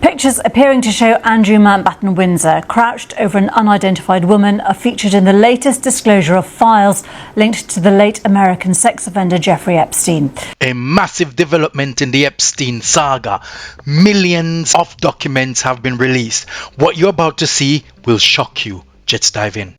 Pictures appearing to show Andrew Mountbatten Windsor crouched over an unidentified woman are featured in the latest disclosure of files linked to the late American sex offender Jeffrey Epstein. A massive development in the Epstein saga. Millions of documents have been released. What you're about to see will shock you. Let's dive in.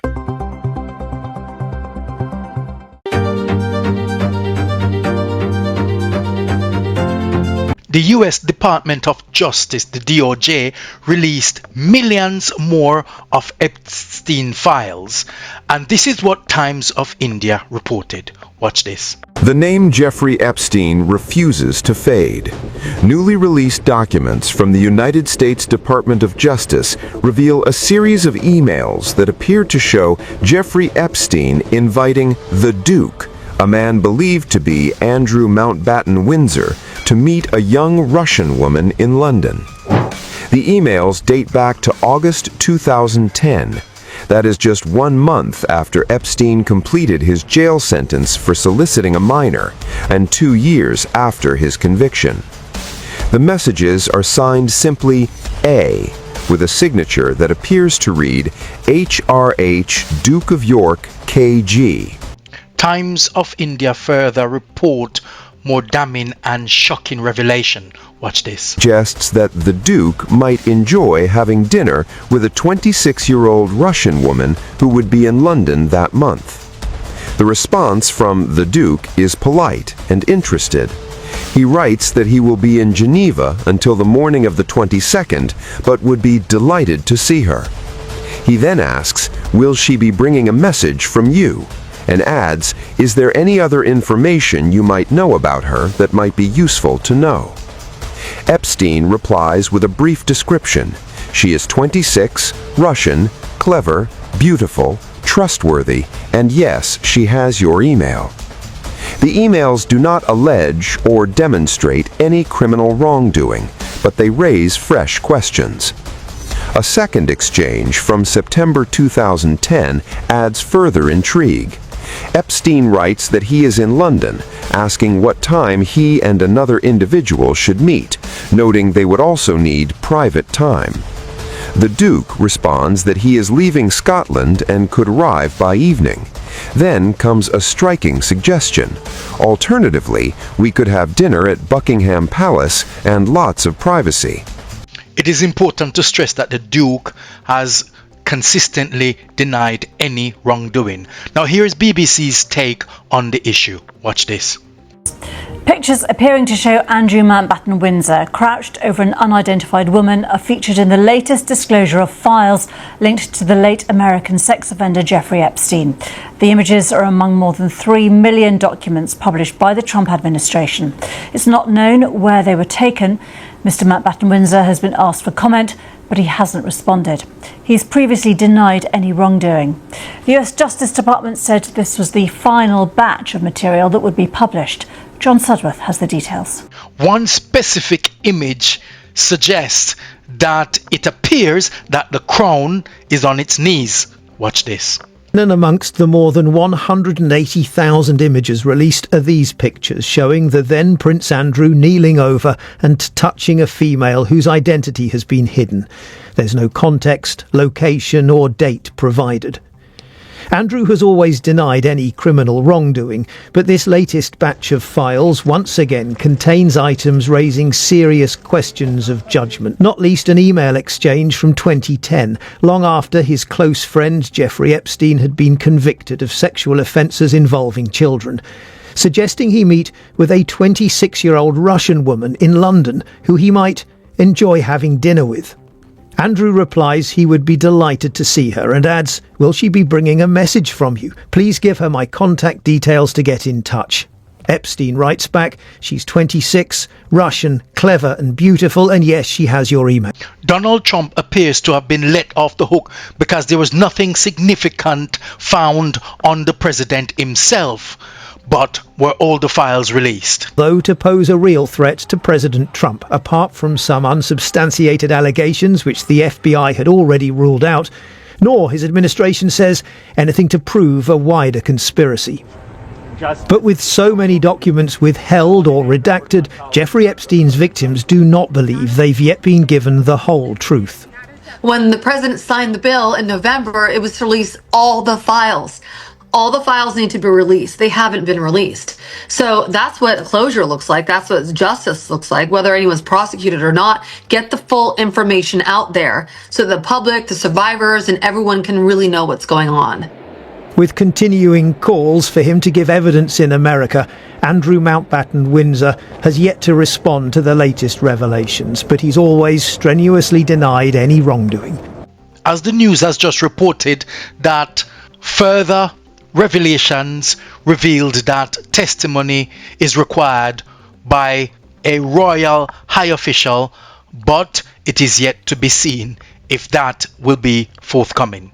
The US Department of Justice, the DOJ, released millions more of Epstein files. And this is what Times of India reported. Watch this. The name Jeffrey Epstein refuses to fade. Newly released documents from the United States Department of Justice reveal a series of emails that appear to show Jeffrey Epstein inviting the Duke, a man believed to be Andrew Mountbatten Windsor, to meet a young Russian woman in London. The emails date back to August 2010. That is just 1 month after Epstein completed his jail sentence for soliciting a minor, and 2 years after his conviction. The messages are signed simply A, with a signature that appears to read HRH Duke of York KG. Times of India further report more damning and shocking revelation. Watch this. Suggests that the Duke might enjoy having dinner with a 26-year-old Russian woman who would be in London that month. The response from the Duke is polite and interested. He writes that he will be in Geneva until the morning of the 22nd, but would be delighted to see her. He then asks, will she be bringing a message from you? And adds, is there any other information you might know about her that might be useful to know? Epstein replies with a brief description. She is 26, Russian, clever, beautiful, trustworthy, and yes, she has your email. The emails do not allege or demonstrate any criminal wrongdoing, but they raise fresh questions. A second exchange from September 2010 adds further intrigue. Epstein writes that he is in London, asking what time he and another individual should meet, noting they would also need private time. The Duke responds that he is leaving Scotland and could arrive by evening. Then comes a striking suggestion. Alternatively, we could have dinner at Buckingham Palace and lots of privacy. It is important to stress that the Duke has consistently denied any wrongdoing. Now here is BBC's take on the issue. Watch this. Pictures appearing to show Andrew Mountbatten Windsor crouched over an unidentified woman are featured in the latest disclosure of files linked to the late American sex offender Jeffrey Epstein. The images are among more than 3 million documents published by the Trump administration. It's not known where they were taken. Mr. Mountbatten Windsor has been asked for comment, but he hasn't responded. He's previously denied any wrongdoing. The US Justice Department said this was the final batch of material that would be published. John Sudworth has the details. One specific image suggests that it appears that the crown is on its knees. Watch this. And amongst the more than 180,000 images released are these pictures showing the then Prince Andrew kneeling over and touching a female whose identity has been hidden. There's no context, location or date provided. Andrew has always denied any criminal wrongdoing, but this latest batch of files once again contains items raising serious questions of judgment, not least an email exchange from 2010, long after his close friend Jeffrey Epstein had been convicted of sexual offences involving children, suggesting he meet with a 26-year-old Russian woman in London who he might enjoy having dinner with. Andrew replies he would be delighted to see her and adds, will she be bringing a message from you? Please give her my contact details to get in touch. Epstein writes back, she's 26, Russian, clever and beautiful, and yes, she has your email. Donald Trump appears to have been let off the hook because there was nothing significant found on the president himself. But were all the files released? Though to pose a real threat to President Trump, apart from some unsubstantiated allegations which the FBI had already ruled out, nor, his administration says, anything to prove a wider conspiracy. But with so many documents withheld or redacted, Jeffrey Epstein's victims do not believe they've yet been given the whole truth. When the president signed the bill in November, it was to release all the files. All the files need to be released. They haven't been released. So that's what closure looks like. That's what justice looks like, whether anyone's prosecuted or not. Get the full information out there so the public, the survivors, and everyone can really know what's going on. With continuing calls for him to give evidence in America, Andrew Mountbatten Windsor has yet to respond to the latest revelations, but he's always strenuously denied any wrongdoing. As the news has just reported that further revelations revealed that testimony is required by a royal high official, but it is yet to be seen if that will be forthcoming.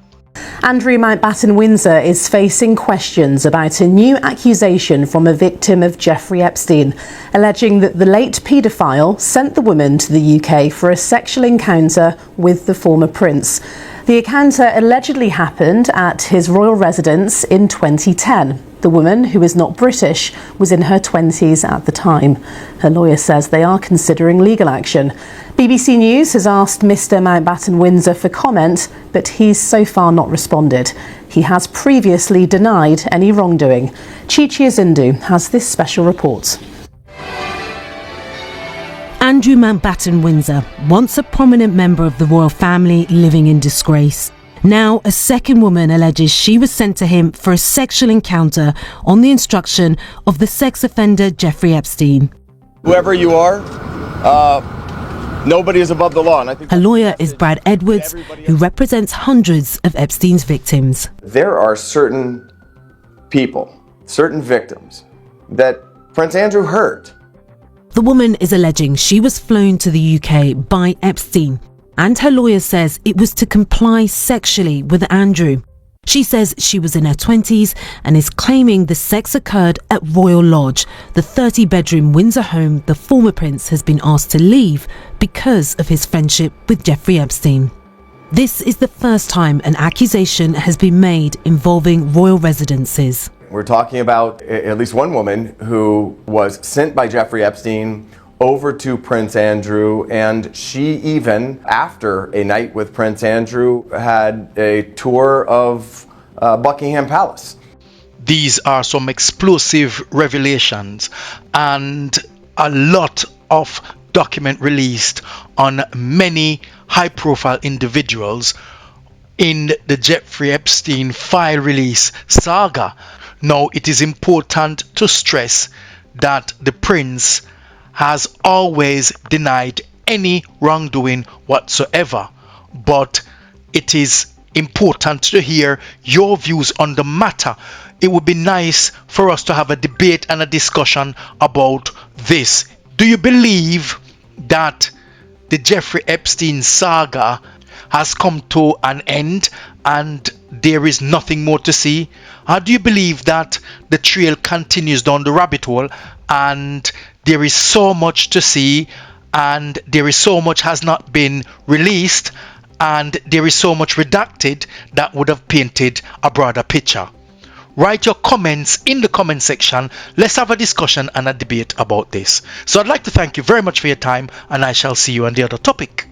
Andrew Mountbatten Windsor is facing questions about a new accusation from a victim of Jeffrey Epstein, alleging that the late paedophile sent the woman to the UK for a sexual encounter with the former prince. The encounter allegedly happened at his royal residence in 2010. The woman, who is not British, was in her 20s at the time. Her lawyer says they are considering legal action. BBC News has asked Mr Mountbatten Windsor for comment, but he's so far not responded. He has previously denied any wrongdoing. Chichi Azindu has this special report. Andrew Mountbatten Windsor, once a prominent member of the royal family living in disgrace. Now, a second woman alleges she was sent to him for a sexual encounter on the instruction of the sex offender Jeffrey Epstein. Whoever you are, nobody is above the law. And I think her lawyer is Brad Edwards, who represents hundreds of Epstein's victims. There are certain people, certain victims, that Prince Andrew hurt. The woman is alleging she was flown to the UK by Epstein, and her lawyer says it was to comply sexually with Andrew. She says she was in her 20s and is claiming the sex occurred at Royal Lodge, the 30-bedroom Windsor home the former prince has been asked to leave because of his friendship with Jeffrey Epstein. This is the first time an accusation has been made involving royal residences. We're talking about at least one woman who was sent by Jeffrey Epstein over to Prince Andrew, and she even, after a night with Prince Andrew, had a tour of Buckingham Palace. These are some explosive revelations and a lot of document released on many high-profile individuals in the Jeffrey Epstein file release saga. Now, it is important to stress that the prince has always denied any wrongdoing whatsoever, but it is important to hear your views on the matter. It would be nice for us to have a debate and a discussion about this. Do you believe that the Jeffrey Epstein saga has come to an end and there is nothing more to see? Or do you believe that the trail continues down the rabbit hole and there is so much to see and there is so much has not been released and there is so much redacted that would have painted a broader picture? Write your comments in the comment section. Let's have a discussion and a debate about this. So I'd like to thank you very much for your time, and I shall see you on the other topic.